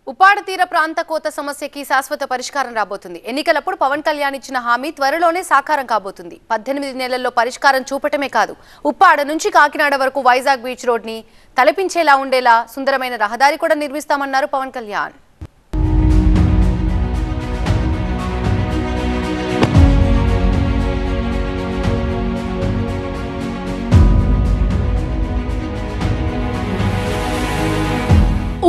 ఉప్పాడ తీర ప్రాంత కోత సమస్యకి శాశ్వత పరిష్కారం రాబోతుంది. ఎన్నికలప్పుడు పవన్ కళ్యాణ్ ఇచ్చిన హామీ త్వరలోనే సాకారం కాబోతుంది. 18 నెలల్లో పరిష్కారం చూపటమే కాదు, ఉప్పాడ నుంచి కాకినాడ వరకు వైజాగ్ బీచ్ రోడ్ ని తలపించేలా ఉండేలా సుందరమైన రహదారి కూడా నిర్మిస్తామన్నారు పవన్ కళ్యాణ్.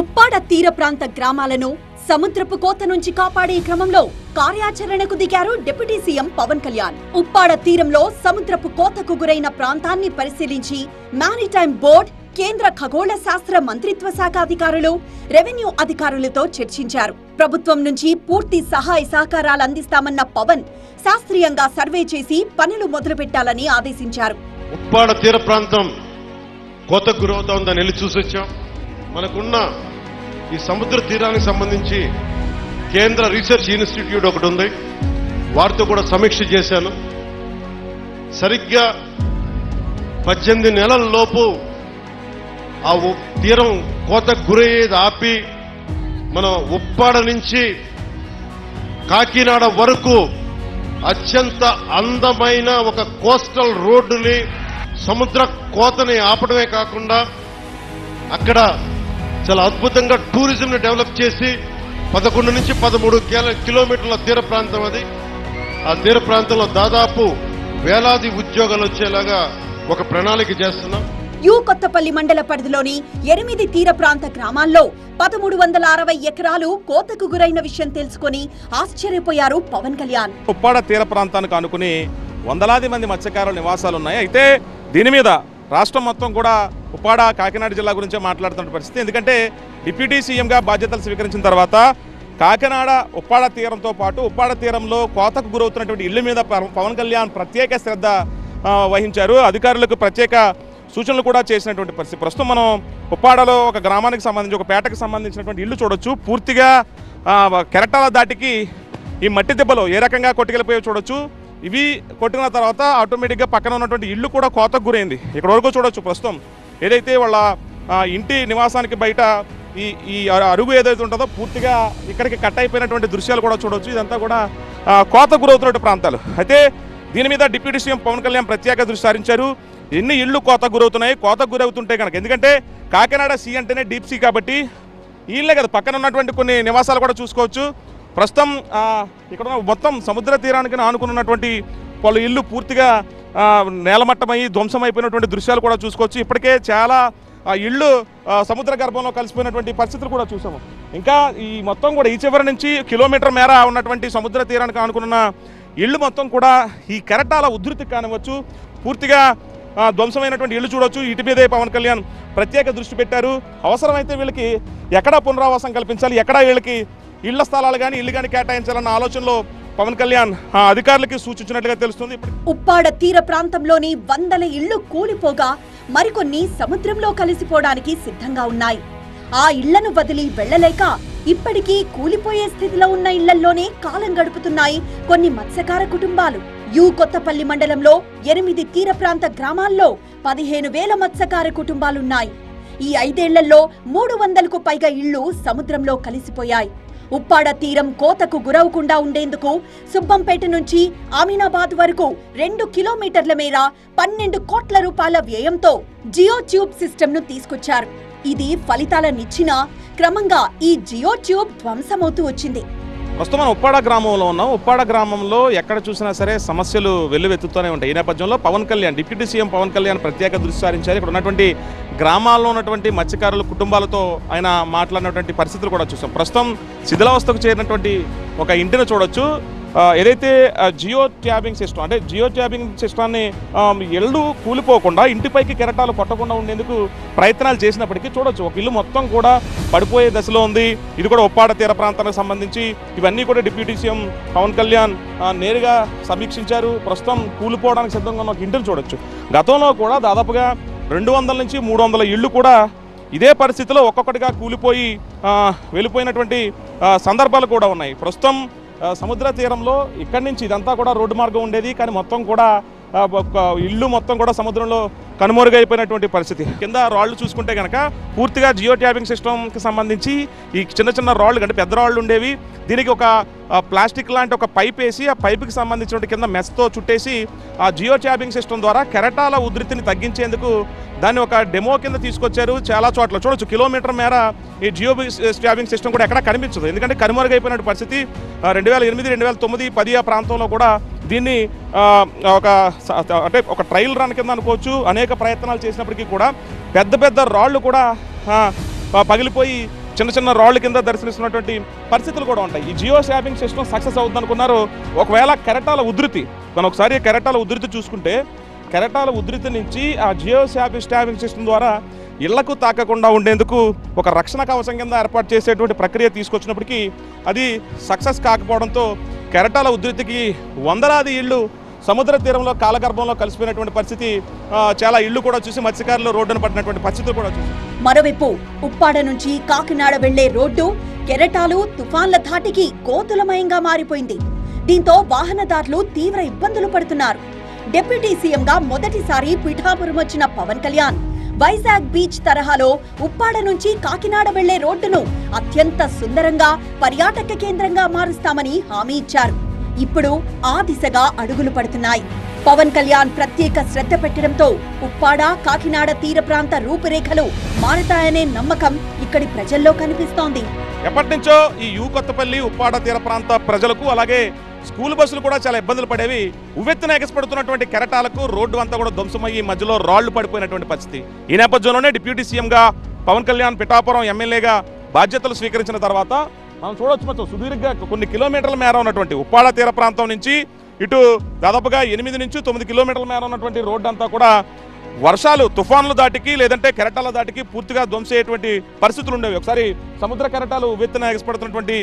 ఉప్పాడ తీర ప్రాంత గ్రామాలను సముద్రపు కోత నుంచి కాపాడే క్రమంలో కార్యాచరణకు దిగారు డిప్యూటీ సీఎం పవన్ కళ్యాణ్. ఉప్పాడ తీరంలో సముద్రపు కోతకు గురైన ప్రాంతాన్ని పరిశీలించి మారిటైమ్ బోర్డ్, కేంద్ర ఖగోళ శాస్త్ర మంత్రిత్వ శాఖ అధికారులు, రెవెన్యూ అధికారులతో చర్చించారు. ప్రభుత్వం నుంచి పూర్తి సహాయ సహకారాలు అందిస్తామన్న పవన్ శాస్త్రీయంగా సర్వే చేసి పనులు మొదలుపెట్టాలని ఆదేశించారు. ఉప్పాడ తీర ప్రాంతం కోతకు గురవుతోందని వెళ్ళి చూసొచ్చాం. మనకున్న ఈ సముద్ర తీరానికి సంబంధించి కేంద్ర రీసెర్చ్ ఇన్స్టిట్యూట్ ఒకటి ఉంది, వారితో కూడా సమీక్ష చేశాను. సరిగ్గా 18 నెలల లోపు ఆ తీరం కోతకు గురయ్యేది ఆపి మన ఉప్పాడ నుంచి కాకినాడ వరకు అత్యంత అందమైన ఒక కోస్టల్ రోడ్డుని, సముద్ర కోతని ఆపడమే కాకుండా అక్కడ చాలా అద్భుతంగా టూరిజంని డెవలప్ చేసి 11 నుంచి 13 కిలోమీటర్ల తీర ప్రాంతం అది. ఆ తీర ప్రాంతంలో దాదాపు వేలాది ఉద్యోగాలు వచ్చేలాగా ఒక ప్రణాళిక చేస్తున్నాం. యు కొత్తపల్లి మండల పరిధిలోని 8 తీర ప్రాంత గ్రామాల్లో 1360 ఎకరాలు కోతకు గురైన విషయం తెలుసుకుని ఆశ్చర్యపోయారు పవన్ కళ్యాణ్. ఉప్పాడ తీర ప్రాంతానికి ఆనుకుని వందలాది మంది మత్స్యకారుల నివాసాలు ఉన్నాయి. అయితే దీని మీద రాష్ట్రం మొత్తం కూడా ఉప్పాడ కాకినాడ జిల్లా గురించే మాట్లాడుతున్న పరిస్థితి. ఎందుకంటే డిప్యూటీ సీఎంగా బాధ్యతలు స్వీకరించిన తర్వాత కాకినాడ ఉప్పాడ తీరంతో పాటు ఉప్పాడ తీరంలో కోతకు గురవుతున్నటువంటి ఇళ్ల మీద పవన్ కళ్యాణ్ ప్రత్యేక శ్రద్ధ వహించారు. అధికారులకు ప్రత్యేక సూచనలు కూడా చేసినటువంటి పరిస్థితి. ప్రస్తుతం మనం ఉప్పాడలో ఒక గ్రామానికి సంబంధించి, ఒక పేటకు సంబంధించినటువంటి ఇల్లు చూడొచ్చు. పూర్తిగా కెరటాల దాటికి ఈ మట్టి దెబ్బలు ఏ రకంగా కొట్టుకెళ్ళిపోయో చూడొచ్చు. ఇవి కొట్టిన తర్వాత ఆటోమేటిక్గా పక్కన ఉన్నటువంటి ఇల్లు కూడా కోతకు గురైంది. ఇక్కడ వరకు చూడొచ్చు. ప్రస్తుతం ఏదైతే వాళ్ళ ఇంటి నివాసానికి బయట ఈ అరుగు ఏదైతే ఉంటుందో పూర్తిగా ఇక్కడికి కట్ అయిపోయినటువంటి దృశ్యాలు కూడా చూడొచ్చు. ఇదంతా కూడా కోతకు గురవుతున్నటువంటి ప్రాంతాలు. అయితే దీని మీద డిప్యూటీ సీఎం పవన్ కళ్యాణ్ ప్రత్యేక దృష్టి సారించారు. ఎన్ని ఇళ్ళు కోతకు గురవుతున్నాయి, కోతకు గురవుతుంటే కనుక, ఎందుకంటే కాకినాడ సీ అంటేనే డీప్ సీ కాబట్టి ఇళ్ళే కదా, పక్కన ఉన్నటువంటి కొన్ని నివాసాలు కూడా చూసుకోవచ్చు. ప్రస్తుతం ఇక్కడ మొత్తం సముద్ర తీరానికి ఆనుకున్నటువంటి వాళ్ళ ఇల్లు పూర్తిగా నేలమట్టమై ధ్వంసమైపోయినటువంటి దృశ్యాలు కూడా చూసుకోవచ్చు. ఇప్పటికే చాలా ఇళ్ళు సముద్ర గర్భంలో కలిసిపోయినటువంటి పరిస్థితులు కూడా చూసాము. ఇంకా ఈ మొత్తం కూడా ఈ చివరి నుంచి కిలోమీటర్ మేర ఉన్నటువంటి సముద్ర తీరానికి ఆనుకున్న ఇళ్ళు మొత్తం కూడా ఈ కెరటాల ఉధృతికి కానివచ్చు పూర్తిగా ధ్వంసమైనటువంటి ఇళ్ళు చూడొచ్చు. ఇటు మీదే పవన్ కళ్యాణ్ ప్రత్యేక దృష్టి పెట్టారు. అవసరమైతే వీళ్ళకి ఎక్కడా పునరావాసం కల్పించాలి, ఎక్కడా వీళ్ళకి ఇళ్ల స్థలాలు కానీ ఇల్లు కానీ కేటాయించాలన్న ఆలోచనలో పవన్ కళ్యాణ్ అధికారులకి సూచించినట్లుగా తెలుస్తుంది. ఉప్పాడ తీర ప్రాంతంలోని 100 ఇళ్లు కూలిపోగా మరికొన్ని సముద్రంలో కలిసిపోవడానికి సిద్ధంగా ఉన్నాయి. ఆ ఇళ్లను వదిలి వెళ్లలేక ఇప్పటికీ కూలిపోయే స్థితిలో ఉన్న ఇళ్లల్లోనే కాలం గడుపుతున్నాయి కొన్ని మత్స్యకార కుటుంబాలు. యు కొత్తపల్లి మండలంలో 8 తీర ప్రాంత గ్రామాల్లో 15,000 మత్స్యకార కుటుంబాలున్నాయి. ఈ 5 ఏళ్లలో 300కు పైగా ఇళ్లు సముద్రంలో కలిసిపోయాయి. ఉప్పాడ తీరం కోతకు గురవకుండా ఉండేందుకు సుబ్బంపేట నుంచి ఆమినాబాద్ వరకు 2 కిలోమీటర్ల మేర 12 కోట్ల రూపాయల వ్యయంతో జియో ట్యూబ్ సిస్టమ్ ను తీసుకొచ్చారు. ఇది ఫలితాలనిచ్చినా క్రమంగా ఈ జియో ట్యూబ్ ధ్వంసమవుతూ వచ్చింది. ప్రస్తుతం మనం ఉప్పాడ గ్రామంలో ఉన్నాం. ఉప్పాడ గ్రామంలో ఎక్కడ చూసినా సరే సమస్యలు వెల్లువెత్తుతూనే ఉంటాయి. ఈ నేపథ్యంలో పవన్ కళ్యాణ్, డిప్యూటీ సీఎం పవన్ కళ్యాణ్ ప్రత్యేక దృష్టి సారించారు. ఇక్కడ ఉన్నటువంటి గ్రామాల్లో ఉన్నటువంటి మత్స్యకారుల కుటుంబాలతో ఆయన మాట్లాడినటువంటి పరిస్థితులు కూడా చూసాం. ప్రస్తుతం శిథిలావస్థకు చేరినటువంటి ఒక ఇంటిని చూడొచ్చు. ఏదైతే జియో ట్యాబింగ్ సిస్టమ్, అంటే జియో ట్యాబింగ్ సిస్టాన్ని ఇళ్ళు కూలిపోకుండా ఇంటిపైకి కెరటాలు కొట్టకుండా ఉండేందుకు ప్రయత్నాలు చేసినప్పటికీ చూడొచ్చు ఒక ఇల్లు మొత్తం కూడా పడిపోయే దశలో ఉంది. ఇది కూడా ఉప్పాడ తీర ప్రాంతానికి సంబంధించి ఇవన్నీ కూడా డిప్యూటీ సీఎం పవన్ కళ్యాణ్ నేరుగా సమీక్షించారు. ప్రస్తుతం కూలిపోవడానికి సిద్ధంగా ఉన్న ఒక ఇంటిని చూడొచ్చు. గతంలో కూడా దాదాపుగా 200 నుంచి 300 ఇళ్ళు కూడా ఇదే పరిస్థితిలో ఒక్కొక్కటిగా కూలిపోయి వెళ్ళిపోయినటువంటి సందర్భాలు కూడా ఉన్నాయి. ప్రస్తుతం సముద్ర తీరంలో ఇక్కడి నుంచి ఇదంతా కూడా రోడ్డు మార్గం ఉండేది, కానీ మొత్తం కూడా ఇల్లు మొత్తం కూడా సముద్రంలో కనుమరుగైపోయినటువంటి పరిస్థితి. కింద రాళ్ళు చూసుకుంటే కనుక పూర్తిగా జియో ట్యాగింగ్ సిస్టమ్కి సంబంధించి ఈ చిన్న చిన్న రాళ్ళు అంటే పెద్ద రాళ్ళు ఉండేవి. దీనికి ఒక ప్లాస్టిక్ లాంటి ఒక పైప్ వేసి ఆ పైపుకి సంబంధించిన కింద మెస్తో చుట్టేసి ఆ జియో ట్యాగింగ్ సిస్టమ్ ద్వారా కెరటాల ఉధృతిని తగ్గించేందుకు దాన్ని ఒక డెమో కింద తీసుకొచ్చారు. చాలా చోట్ల చూడొచ్చు, కిలోమీటర్ మేర ఈ జియో ట్యాగింగ్ సిస్టమ్ కూడా ఎక్కడ కనిపించదు. ఎందుకంటే కనుమరుగైపోయిన పరిస్థితి. 2008, 2009, 10 ఆ ప్రాంతంలో కూడా దీన్ని ఒక ట్రయల్ రన్ కింద అనుకోవచ్చు. అనేక ప్రయత్నాలు చేసినప్పటికీ కూడా పెద్ద పెద్ద రాళ్ళు కూడా పగిలిపోయి చిన్న చిన్న రాళ్ళు కింద దర్శనిస్తున్నటువంటి పరిస్థితులు కూడా ఉంటాయి. ఈ జియో ట్యాగింగ్ సిస్టమ్ సక్సెస్ అవుతుంది అనుకున్నారు. ఒకవేళ కెరటాల ఉధృతి, మనం ఒకసారి కెరటాల ఉధృతి చూసుకుంటే కెరటాల ఉధృతి నుంచి ఆ జియో ట్యాగింగ్ సిస్టమ్ ద్వారా ఇళ్లకు తాకకుండా ఉండేందుకు ఒక రక్షణ కవచం కింద ఏర్పాటు చేసేటువంటి ప్రక్రియ తీసుకొచ్చినప్పటికీ అది సక్సెస్ కాకపోవడంతో కెరటాల ఉధృతికి వందలాది ఇళ్ళు సముద్ర తీరంలో కాలగర్భంలో కలిసిపోయినటువంటి పరిస్థితి. చాలా ఇళ్లు కూడా చూసి మత్స్యకారులు రోడ్డున పడినటువంటి పరిస్థితులు కూడా చూసి. మరోవైపు ఉప్పాడ నుంచి కాకినాడ వెళ్లే రోడ్డు కెరటాలు తుఫాన్ల ధాటికి కోతులమయంగా మారిపోయింది. దీంతో వాహనదారులు తీవ్ర ఇబ్బందులు పడుతున్నారు. డిప్యూటీ సీఎంగా మొదటిసారి పిఠాపురం వచ్చిన పవన్ కళ్యాణ్ వైజాగ్ బీచ్ తరహాలో ఉప్పాడ నుంచి కాకినాడ వెళ్లే రోడ్డును అత్యంత సుందరంగా పర్యాటక కేంద్రంగా మారుస్తామని హామీ ఇచ్చారు. ఇప్పుడు ఆ దిశగా అడుగులు పడుతున్నాయి. పవన్ కళ్యాణ్ ప్రత్యేక శ్రద్ధ పెట్టడంతో ఉప్పాడ కాకినాడ తీర ప్రాంత రూపురేఖలు మారతాయనే నమ్మకం ఇక్కడి ప్రజల్లో కనిపిస్తోంది. ఎప్పటి నుంచో ఈ కొత్తపల్లి ఉప్పాడ తీర ప్రాంత ప్రజలకు అలాగే స్కూల్ బస్సులు కూడా చాలా ఇబ్బందులు పడేవి. ఉవ్వెత్తున ఎగసిపడుతున్నటువంటి కెరటాలకు రోడ్డు అంతా కూడా ధ్వంసమయ్యి మధ్యలో రాళ్లు పడిపోయినటువంటి పరిస్థితి. ఈ నేపథ్యంలోనే డిప్యూటీ సీఎంగా పవన్ కళ్యాణ్ పిఠాపురం ఎమ్మెల్యేగా బాధ్యతలు స్వీకరించిన తర్వాత మనం చూడవచ్చు, సుదీర్ఘ కొన్ని కిలోమీటర్ల మేర ఉన్నటువంటి ఉప్పాడ తీర ప్రాంతం నుంచి ఇటు దాదాపుగా 8 నుంచి 9 కిలోమీటర్ల మేర ఉన్నటువంటి రోడ్డు అంతా కూడా వర్షాలు తుఫాన్లు దాటికి లేదంటే కెరటాల దాటికి పూర్తిగా ధ్వంసేటువంటి పరిస్థితులు ఉండేవి. ఒకసారి సముద్ర కెరటాలు ఉవ్వెత్తున ఎగసిపడుతున్నటువంటి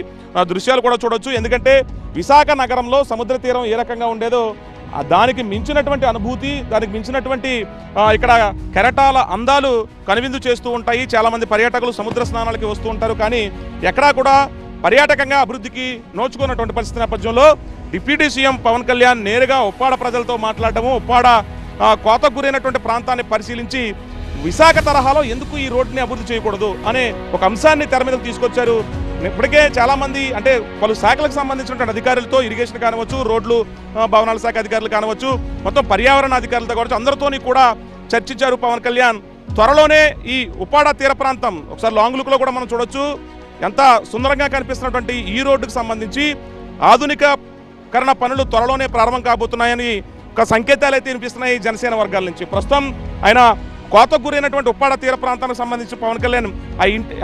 దృశ్యాలు కూడా చూడొచ్చు. ఎందుకంటే విశాఖ నగరంలో సముద్ర తీరం ఏ రకంగా ఉండేదో దానికి మించినటువంటి అనుభూతి, దానికి మించినటువంటి ఇక్కడ కెరటాల అందాలు కనువిందు చేస్తూ ఉంటాయి. చాలామంది పర్యాటకులు సముద్ర స్నానాలకి వస్తూ ఉంటారు. కానీ ఎక్కడా కూడా పర్యాటకంగా అభివృద్ధికి నోచుకున్నటువంటి పరిస్థితి నేపథ్యంలో డిప్యూటీ సీఎం పవన్ కళ్యాణ్ నేరుగా ఉప్పాడ ప్రజలతో మాట్లాడటము, ఉప్పాడ కోతకు గురైనటువంటి ప్రాంతాన్ని పరిశీలించి విశాఖ తరహాలో ఎందుకు ఈ రోడ్డుని అభివృద్ధి చేయకూడదు అనే ఒక అంశాన్ని తెర మీదకు తీసుకొచ్చారు. ఇప్పటికే చాలామంది అంటే పలు శాఖలకు సంబంధించినటువంటి అధికారులతో, ఇరిగేషన్ కానివచ్చు, రోడ్లు భవనాల శాఖ అధికారులు కానివచ్చు, మొత్తం పర్యావరణ అధికారులతో కావచ్చు, అందరితోని కూడా చర్చించారు పవన్ కళ్యాణ్. త్వరలోనే ఈ ఉప్పాడ తీర ప్రాంతం ఒకసారి లాంగ్ లుక్లో కూడా మనం చూడొచ్చు, ఎంత సుందరంగా కనిపిస్తున్నటువంటి ఈ రోడ్డుకు సంబంధించి ఆధునికీకరణ పనులు త్వరలోనే ప్రారంభం కాబోతున్నాయని ఒక సంకేతాలు అయితే వినిపిస్తున్నాయి జనసేన వర్గాల నుంచి. ప్రస్తుతం ఆయన కోతకు గురైనటువంటి ఉప్పాడ తీర ప్రాంతానికి సంబంధించి పవన్ కళ్యాణ్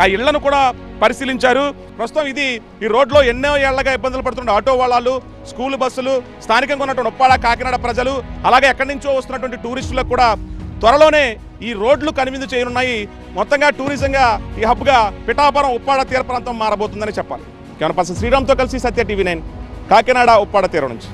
ఆ ఇళ్లను కూడా పరిశీలించారు. ప్రస్తుతం ఈ రోడ్లో ఎన్నో ఏళ్లగా ఇబ్బందులు పడుతున్న ఆటో వాళ్ళు, స్కూల్ బస్సులు, స్థానికంగా ఉన్నటువంటి ఉప్పాడ కాకినాడ ప్రజలు, అలాగే ఎక్కడి నుంచో వస్తున్నటువంటి టూరిస్టులకు కూడా త్వరలోనే ఈ రోడ్లు కనువిందు చేయనున్నాయి. మొత్తంగా టూరిజంగా ఈ హబ్గా పిఠాపురం ఉప్పాడ తీర ప్రాంతం మారబోతుందని చెప్పాలి. కెమెరా పర్సన్ శ్రీరామ్తో కలిసి సత్య TV9 కాకినాడ ఉప్పాడ తీరం నుంచి.